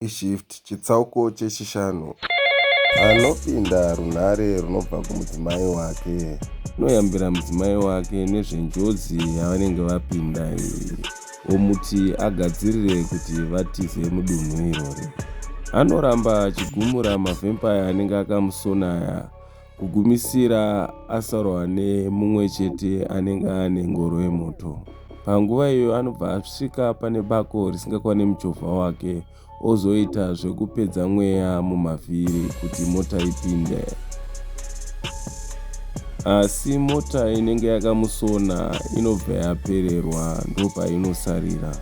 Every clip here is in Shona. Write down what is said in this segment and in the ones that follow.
Shift chitsauko chechishanu. Anopinda runhare runobva kumudzimai wake. Unoyambira mudzimai wake nezvenjodzi yavanenge vapinda iyi, omuti agadzirire kuti vatize mudunhu irori. Anoramba achigumura mavhempaya anenge akamusonaya kugumisira asarwa nemumwe chete anenge ane ngoro yemoto. Panguva iyo anobva asvika pane bako risingakwane muchovha wake, ozoita zvekupedza mweya mumavhiri kuti mota ipinde. Asi mota inenge yakamusona inobva yapererwa, ndopainosarira.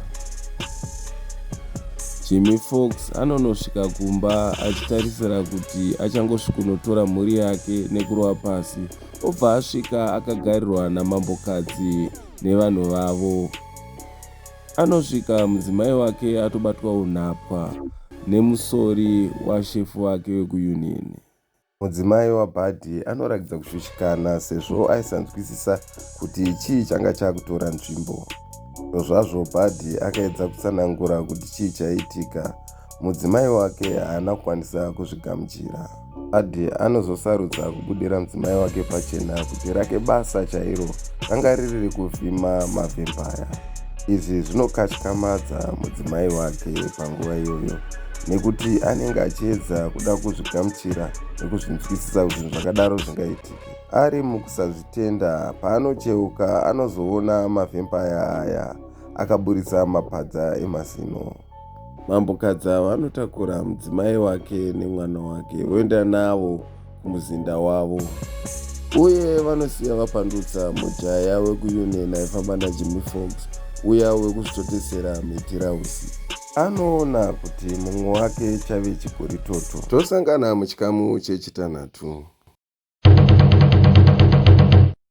Jimmy Fox anonosvika kumba achitarisira kuti achangosvikunotora mhuri yake nekurova pasi, obva asvika akagarirwa namambokadzi nevanhu vavo. Anosvika mudzimai wake atobatwawo nhapwa nemusori washefu wake wekuunion. Mudzimai waBuddy anoratidza kushushikana sezvo aisanzwisisa kuti chii changa chakutora nzvimbo. Zvazvo Buddy akaedza kutsanangura kuti chii chaitika, mudzimai wake haana kukwanisa kuzvigamuchira. Buddy anozosarudza kubudira mudzimai wake pachena kuti rake basa chairo ranga riri rekuvhima mavhempaya. Izvi zvinokatyamadza mudzimai wake panguva iyoyo, nekuti anenge achiedza kuda kuzvigamuchira nekuzvinzwisisa kuti zvakadaro zvingaitike. Ari mukusazvitenda, paanocheuka anozoona mavhempaya aya akaburitsa mapadza emazino. Mambokadzi ava anotakura mudzimai wake nemwana wake voenda navo kumuzinda wavo, uye vanosiya vapandutsa mujaya wekuunion aifamba naJimmy Fox uya wekuzvitotesera metirausi. Anoona kuti mumwe wake chave chigori toto. Tosangana muchikamu chechitanhatu.